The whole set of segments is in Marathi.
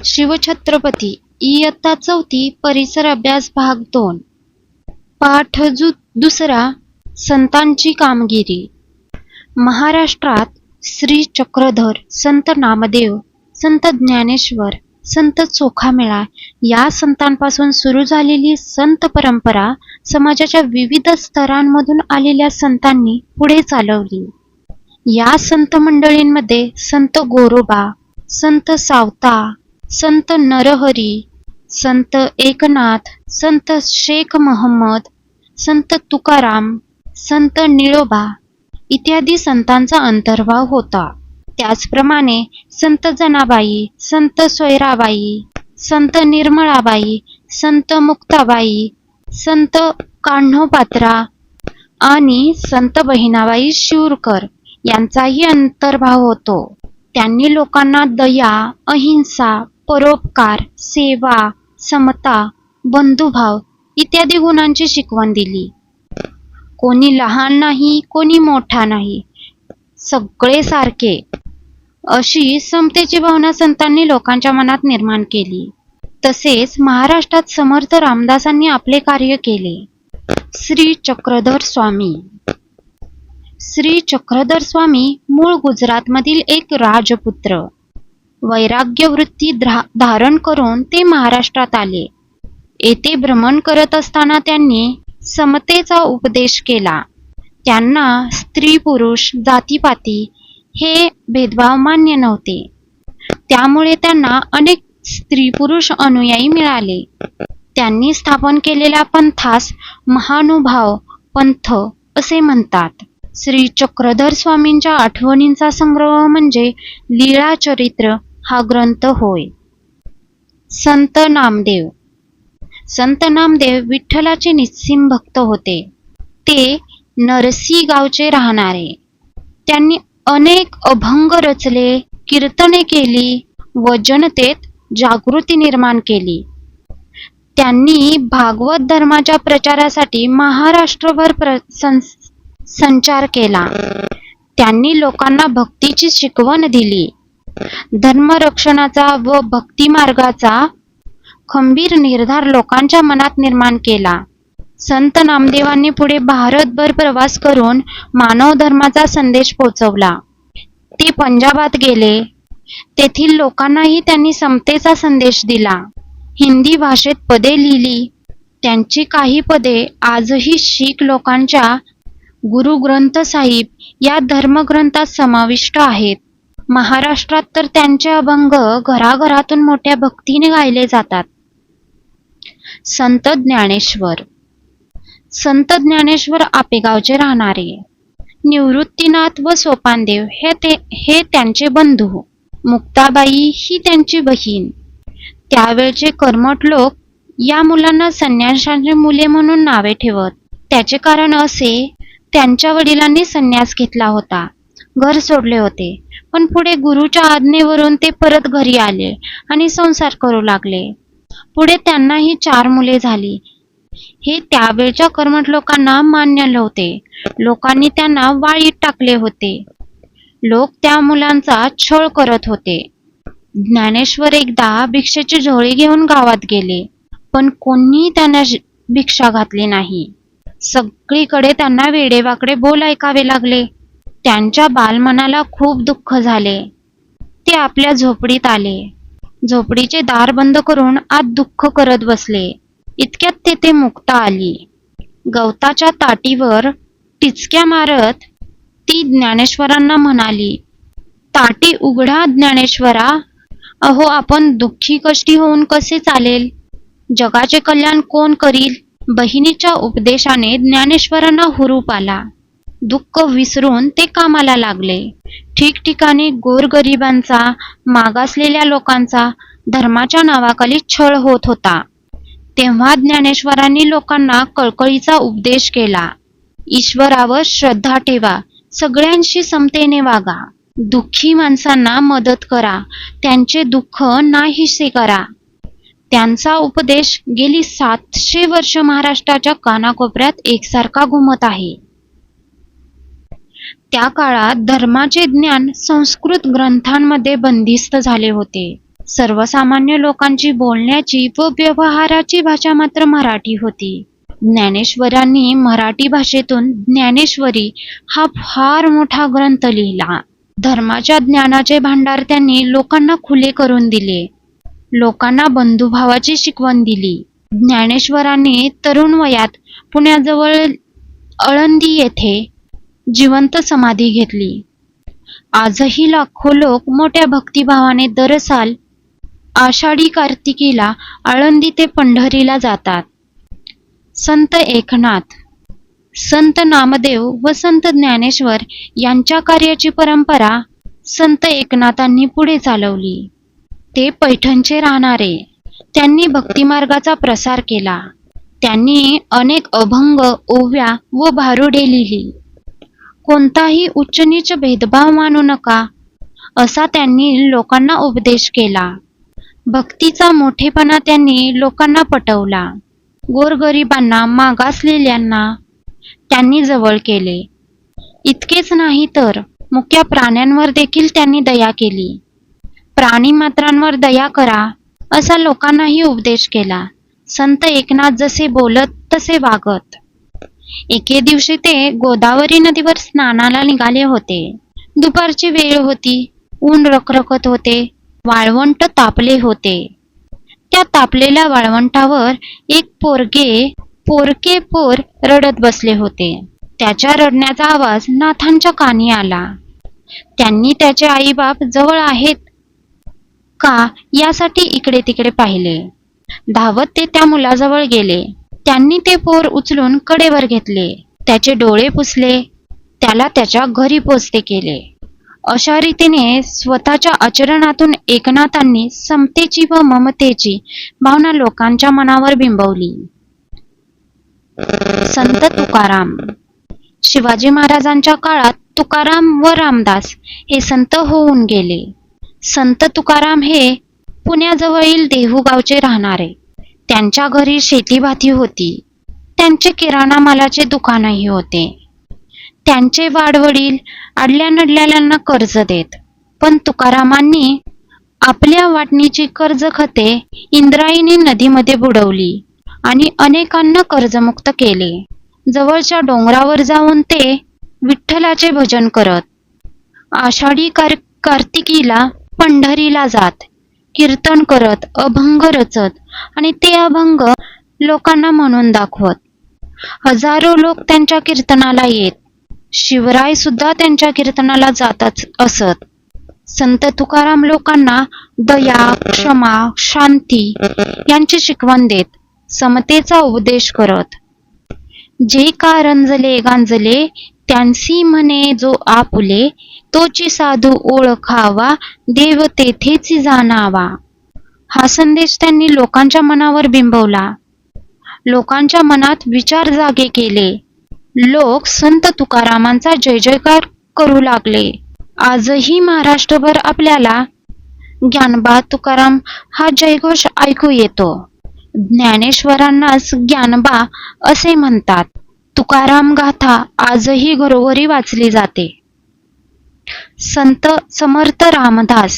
शिवछत्रपती इयत्ता 4 परिसर अभ्यास भाग 2 पाठ दुसरा संतांची कामगिरी। महाराष्ट्रात श्री चक्रधर, संत नामदेव, संत ज्ञानेश्वर, संत चोखामेळा या संतांपासून सुरू झालेली संत परंपरा समाजाच्या विविध स्तरांमधून आलेल्या संतांनी पुढे चालवली। या संत मंडळींमध्ये संत गोरोबा, संत सावता, संत नरहरी, संत एकनाथ, संत शेख महम्मद, संत तुकाराम, संत निळोबा इत्यादी संतांचा अंतर्भाव होता। त्याचप्रमाणे संत जनाबाई, संत सोयराबाई, संत निर्मळाबाई, संत मुक्ताबाई, संत कान्होपात्रा आणि संत बहिणाबाई शिवरकर यांचाही अंतर्भाव होतो। त्यांनी लोकांना दया, अहिंसा, परोपकार, सेवा, समता, बंधुभाव इत्यादी गुणांची शिकवण दिली। कोणी लहान नाही, कोणी मोठा नाही, सगळे सारखे अशी समतेची भावना संतांनी लोकांच्या मनात निर्माण केली। तसेच महाराष्ट्रात समर्थ रामदासांनी आपले कार्य केले। श्री चक्रधर स्वामी श्री चक्रधर स्वामी मूळ गुजरातमधील एक राजपुत्र। वैराग्य वृत्ती धारण करून ते महाराष्ट्रात आले। येथे भ्रमण करत असताना त्यांनी समतेचा उपदेश केला। त्यांना स्त्री पुरुष जातीपाती हे भेदभाव मान्य नव्हते। त्यामुळे त्यांना अनेक स्त्री पुरुष अनुयायी मिळाले। त्यांनी स्थापन केलेल्या पंथास महानुभाव पंथ असे म्हणतात। श्री चक्रधर स्वामींच्या आठवणींचा संग्रह म्हणजे लीळा चरित्र हा ग्रंथ होय। संत नामदेव संत नामदेव विठ्ठलाचे निस्सीम भक्त होते। ते नरसी गावचे राहणारे। त्यांनी अनेक अभंग रचले, कीर्तने केली व जनतेत जागृती निर्माण केली। त्यांनी भागवत धर्माच्या प्रचारासाठी महाराष्ट्रभर संचार केला। त्यांनी लोकांना भक्तीची शिकवण दिली। धर्मरक्षणाचा व भक्ती मार्गाचा खंबीर निर्धार लोकांच्या मनात निर्माण केला। संत नामदेवांनी पुढे भारतभर प्रवास करून मानव धर्माचा संदेश पोहोचवला। ते पंजाबात गेले। तेथील लोकांनाही त्यांनी समतेचा संदेश दिला। हिंदी भाषेत पदे लिहिली। त्यांची काही पदे आजही शीख लोकांच्या गुरु ग्रंथ साहिब या धर्मग्रंथात समाविष्ट आहेत। महाराष्ट्रात तर त्यांचे अभंग घराघरातून मोठ्या भक्तीने गायले जातात। संत ज्ञानेश्वर संत ज्ञानेश्वर आपेगावचे राहणारे। निवृत्तीनाथ व सोपानदेव हे त्यांचे बंधू। मुक्ताबाई ही त्यांची बहीण। त्यावेळचे कर्मठ लोक या मुलांना संन्याशांची मुले म्हणून नावे ठेवत। त्याचे कारण असे, त्यांच्या वडिलांनी संन्यास घेतला होता, घर सोडले होते, पण पुढे गुरुच्या आज्ञेवरून ते परत घरी आले आणि संसार करू लागले। पुढे त्यांनाही 4 मुले झाली। हे त्यावेळच्या कर्मठ लोकांना मान्य नव्हते। लोकांनी त्यांना वाळीत टाकले होते। लोक त्या मुलांचा छळ करत होते। ज्ञानेश्वर एकदा भिक्षेची झोळी घेऊन गावात गेले, पण कोणीही त्यांना भिक्षा घातली नाही। सगळीकडे त्यांना वेडेवाकडे बोल ऐकावे लागले। त्यांच्या बालमनाला खूप दुःख झाले। ते आपल्या झोपडीत आले। झोपडीचे दार बंद करून आत दुःख करत बसले। इतक्यात तेथे मुक्ता आली। गवताच्या ताटीवर टिचक्या मारत ती ज्ञानेश्वरांना म्हणाली, ताटी उघडा ज्ञानेश्वरा, अहो आपण दुःखी कष्टी होऊन कसे चालेल? जगाचे कल्याण कोण करील? बहिणीच्या उपदेशाने ज्ञानेश्वरांना हुरूप आला। दुःख विसरून ते कामाला लागले। ठिकठिकाणी गोरगरिबांचा, मागासलेल्या लोकांचा धर्माच्या नावाखाली छळ होत होता। तेव्हा ज्ञानेश्वरांनी लोकांना कळकळीचा उपदेश केला। ईश्वरावर श्रद्धा ठेवा, सगळ्यांशी समतेने वागा, दुःखी माणसांना मदत करा, त्यांचे दुःख नाहीसे करा। त्यांचा उपदेश गेली 700 वर्ष महाराष्ट्राच्या कानाकोपऱ्यात एकसारखा घुमत आहे। त्या काळात धर्माचे ज्ञान संस्कृत ग्रंथांमध्ये बंदिस्त झाले होते। सर्वसामान्य लोकांची बोलण्याची व व्यवहाराची भाषा मात्र मराठी होती. ज्ञानेश्वरांनी मराठी भाषेतून ज्ञानेश्वरी हा फार मोठा ग्रंथ लिहिला. धर्माच्या ज्ञानाचे भांडार त्यांनी लोकांना खुले करून दिले. लोकांना बंधुभावाची शिकवण दिली. ज्ञानेश्वरांनी तरुण वयात पुण्याजवळ अळंदी येथे जिवंत समाधी घेतली. आजही लाखो लोक मोठ्या भक्तिभावाने दरसाल आषाढी कार्तिकीला आळंदी ते पंढरीला जातात. संत एकनाथ, संत नामदेव व संत ज्ञानेश्वर यांच्या कार्याची परंपरा संत एकनाथांनी पुढे चालवली. ते पैठणचे राहणारे. त्यांनी भक्तिमार्गाचा प्रसार केला. त्यांनी अनेक अभंग, ओव्या व भारुडे लिहिली. कोणताही उच्च नीच भेदभाव मानू नका असा त्यांनी लोकांना उपदेश केला. भक्तीचा मोठेपणा त्यांनी लोकांना पटवला. गोरगरिबांना, मागासलेल्यांना त्यांनी जवळ केले. इतकेच नाही तर मुक्या प्राण्यांवर देखील त्यांनी दया केली. प्राणीमात्रांवर दया करा असा लोकांनाही उपदेश केला. संत एकनाथ जसे बोलत तसे वागत. एके दिवशी ते गोदावरी नदीवर स्नानाला निघाले होते. दुपारची वेळ होती. ऊन रखरखत होते. वाळवंट तापले होते. त्या तापलेल्या वाळवंटावर एक पोरके पोर रडत बसले होते. त्याच्या रडण्याचा आवाज नाथांच्या कानी आला. त्यांनी त्याचे आईबाप जवळ आहेत का यासाठी इकडे तिकडे पाहिले. धावत ते त्या मुलाजवळ गेले. त्यांनी ते पोर उचलून कडेवर घेतले. त्याचे डोळे पुसले. त्याला त्याच्या घरी पोचते केले. अशा रीतीने स्वतःच्या आचरणातून एकनाथांनी समतेची व ममतेची भावना लोकांच्या मनावर बिंबवली. संत तुकाराम. शिवाजी महाराजांच्या काळात तुकाराम व रामदास हे संत होऊन गेले. संत तुकाराम हे पुण्याजवळील देहू गावचे राहणारे. त्यांच्या घरी शेतीभाती होती. त्यांचे किराणा मालाचे दुकानही होते. त्यांचे वाडवडील अडल्या नडल्याल्यांना कर्ज देत. पण तुकारामांनी आपल्या वाटणीची कर्ज खते इंद्रायणी नदीमध्ये बुडवली आणि अनेकांना कर्जमुक्त केले. जवळच्या डोंगरावर जाऊन ते विठ्ठलाचे भजन करत, आषाढी कार्तिकीला पंढरीला जात, कीर्तन करत, अभंग रचत आणि ते अभंग लोकांना म्हणून दाखवत. हजारो लोक त्यांच्या कीर्तनाला येत. शिवराय सुद्धा त्यांच्या कीर्तनाला जातच असत. संत तुकाराम लोकांना दया, क्षमा, शांती यांची शिकवण देत, समतेचा उपदेश करत. जे का रंजले गांजले त्यांसी म्हणे जो आपुले, तोची साधू ओळखावा देव तेथेच जाणावा. हा संदेश त्यांनी लोकांच्या मनावर बिंबवला. लोकांच्या मनात विचार जागे केले. लोक संत तुकारामांचा जय जयकार करू लागले. आजही महाराष्ट्रभर आपल्याला ज्ञानबा तुकाराम हा जयघोष ऐकू येतो. ज्ञानेश्वरांनाच ज्ञानबा असे म्हणतात. तुकाराम गाथा आजही घरोघरी वाचली जाते. संत समर्थ रामदास.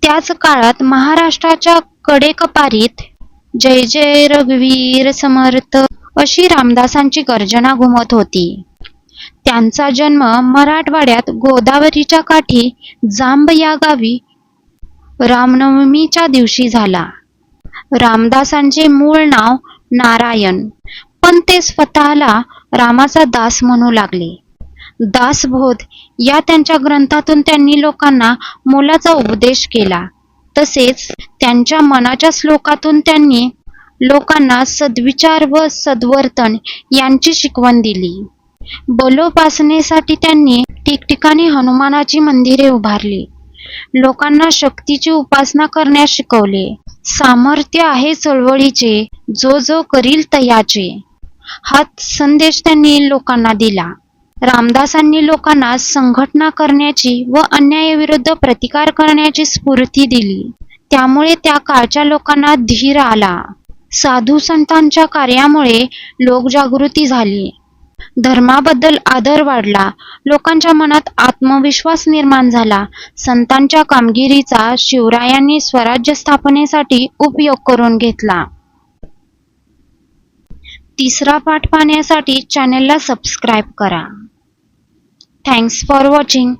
त्याच काळात महाराष्ट्राच्या कडेकपारीत जय जय रघुवीर समर्थ अशी रामदासांची गर्जना घुमत होती. त्यांचा जन्म मराठवाड्यात गोदावरीच्या काठी जांब या गावी रामनवमीच्या दिवशी झाला. रामदासांचे मूळ नाव नारायण, पण ते स्वतःला रामाचा दास म्हणू लागले. दासबोध या त्यांच्या ग्रंथातून त्यांनी लोकांना मोलाचा उपदेश केला. तसेच त्यांच्या मनाच्या श्लोकातून त्यांनी लोकांना सद्विचार व सद्वर्तन यांची शिकवण दिली. बलोपासनेसाठी त्यांनी ठिकठिकाणी हनुमानाची मंदिरे उभारली. लोकांना शक्तीची उपासना करण्यास शिकवले. सामर्थ्य आहे चळवळीचे, जो जो करील तयाचे, हा संदेश त्यांनी लोकांना दिला. रामदासांनी लोकांना संघटना करण्याची व अन्यायाविरुद्ध प्रतिकार करण्याची स्फूर्ती दिली. त्यामुळे त्या काळच्या लोकांना धीर आला. साधू संतांच्या कार्यामुळे लोकजागृती झाली. धर्माबद्दल आदर वाढला, लोकांच्या मनात आत्मविश्वास निर्माण झाला. संतांच्या कामगिरीचा शिवरायांनी स्वराज्य स्थापनेसाठी उपयोग करून घेतला. तिसरा पाठ पाहण्यासाठी चॅनेलला सबस्क्राईब करा. Thanks for watching.